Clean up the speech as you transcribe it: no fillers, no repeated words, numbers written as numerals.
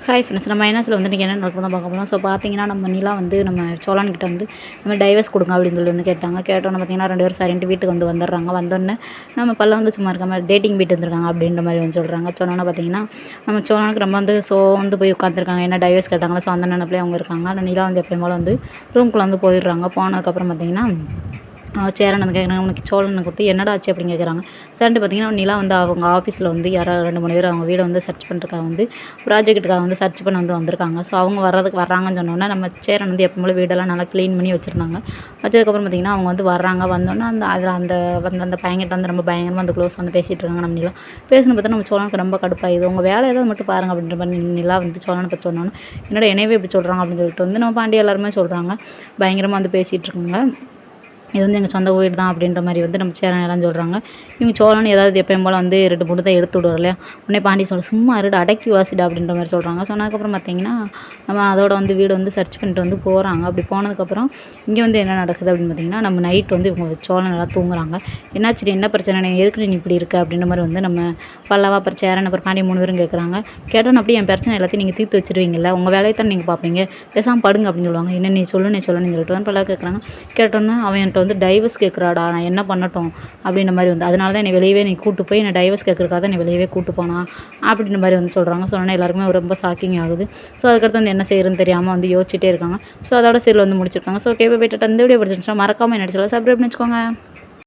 Hi friends, நம்ம மைனஸில் வந்து இன்றைக்கி என்ன நடக்கும் தான் பார்க்க போகிறோம். ஸோ பார்த்தீங்கன்னா நம்ம நிலா வந்து நம்ம சோழன்கிட்ட வந்து நம்ம டைவர்ஸ் கொடுங்க அப்படின்னு சொல்லி வந்து கேட்டாங்க. கேட்டோன்னு பார்த்தீங்கன்னா 2 பேரும் சரின்ட்டு வீட்டுக்கு வந்து வந்துடுறாங்க. வந்தோடனே நம்ம பல்ல வந்து சும்மா இருக்காம டேட்டிங் போயிட்டு வந்திருக்காங்க அப்படின்ற மாதிரி வந்து சொல்கிறாங்க. சொன்னோன்னே பார்த்தீங்கன்னா நம்ம சோழனுக்கு ரொம்ப வந்து வந்து போய் உட்காந்துருக்காங்க. என்ன டைவர்ஸ் கேட்டாங்களோ, ஸோ அந்த நினைப்பிலே அவங்க இருக்காங்க. ஆனால் நிலா வந்து எப்பயும் போல் வந்து ரூம்குள்ளே வந்து போயிடுறாங்க. போனதுக்கப்புறம் பார்த்தீங்கன்னா சேரன் வந்து கேட்குறாங்க, உனக்கு சோழனுக்கு வந்து என்னடா ஆச்சு அப்படின்னு கேட்குறாங்க. சரின்ட்டு பார்த்தீங்கன்னா நிலா வந்து அவங்க ஆஃபீஸில் வந்து யாரோ 2-3 பேர் அவங்க வீடை வந்து சர்ச் பண்ணுறதுக்காக வந்து ப்ராஜெக்ட்டுக்காக வந்து சர்ச் பண்ண வந்து வந்திருக்காங்க. ஸோ அவங்க வர்றாங்கன்னு சொன்னோன்னே நம்ம சேரன் வந்து எப்பவும் போல வீடெல்லாம் நல்லா க்ளீன் பண்ணி வச்சுருந்தாங்க. வச்சதுக்கப்புறம் பார்த்தீங்கன்னா அவங்க வந்து வந்தோன்னே அந்த பையன்கிட்ட வந்து ரொம்ப பயங்கரமாக வந்து க்ளோஸ் வந்து பேசிகிட்டு இருக்காங்க. நம்ம நிலா பேசணும் பார்த்தா நம்ம சோழனுக்கு ரொம்ப கடுப்பாகுது. உங்கள் வேலை ஏதாவது மட்டும் பாருங்கள் அப்படின்ற மாதிரி நிலா வந்து சோழனை பற்றி சொன்னோன்னே என்னோட என்னவே இப்படி சொல்கிறாங்க அப்படின்னு சொல்லிட்டு வந்து நம்ம பாண்டி எல்லாருமே சொல்கிறாங்க. பயங்கரமாக வந்து பேசிகிட்டு இருக்காங்க. இது வந்து எங்கள் சொந்த வீடு தான் அப்படின்ற மாதிரி வந்து நம்ம சேரன் எல்லாம் சொல்கிறாங்க. இவங்க சோழன் ஏதாவது எப்பயும் போல் வந்து 2 மூணு தான் எடுத்து விடுவார் இல்லையா, உடனே பாண்டி சும்மா இருடா அடக்கி வாசிடா அப்படின்ற மாதிரி சொல்கிறாங்க. சொன்னதுக்கப்புறம் பார்த்தீங்கன்னா நம்ம அதோட வந்து வீடு வந்து சர்ச் பண்ணிட்டு வந்து போகிறாங்க. அப்படி போனதுக்கப்புறம் இங்கே வந்து என்ன நடக்குது அப்படின்னு பார்த்தீங்கன்னா நம்ம நைட் வந்து இவங்க சோழன் எல்லாம் தூங்குறாங்க. என்னாச்சு, என்ன பிரச்சனை, எதுக்கு நீ இப்படி இருக்க அப்படின்ற மாதிரி வந்து நம்ம பல்லவா அப்புறம் சேரன் அப்புறம் பாண்டி 3 பேரும் கேட்குறாங்க. கேட்டோன்னு அப்படியே என் பிரச்சனை எல்லாத்தையும் நீங்கள் தீர்த்து வச்சுருவீங்கல்ல, உங்கள் வேலையை தான் நீங்கள் பார்ப்பீங்க, பேசாமல் படுங்க அப்படின்னு சொல்லுவாங்க. என்ன நீ சொல்லுன்னு சொல்லிட்டு வந்து பல்லவா கேட்குறாங்க. கேட்டோன்னே அவன் வந்து டைவர்ஸ் கேட்குறாடா, நான் என்ன பண்ணட்டும் அப்படின்ற மாதிரி வந்து அதனால தான் என்னை வெளியவே நீ கூட்டு போய் என்னை டைவர்ஸ் கேட்குறக்காக தான் என்னை வெளியவே கூட்டு போனா அப்படின்ற மாதிரி வந்து சொல்கிறாங்க. சொன்னோன்னே எல்லாருக்குமே ரொம்ப ஷாக்கிங் ஆகுது. ஸோ அதுக்கடுத்து வந்து என்ன செய்யறதுன்னு தெரியாமல் வந்து யோசிச்சுட்டே இருக்காங்க. ஸோ அதோட சீரியல் வந்து முடிச்சிருக்காங்க. ஸோ கேபி போய்ட்டு இந்த வீடியோ பிடிச்சிருந்துச்சுன்னா மறக்காமல் என்ன சப்ஸ்கிரைப் பண்ணி வச்சுக்கோங்க.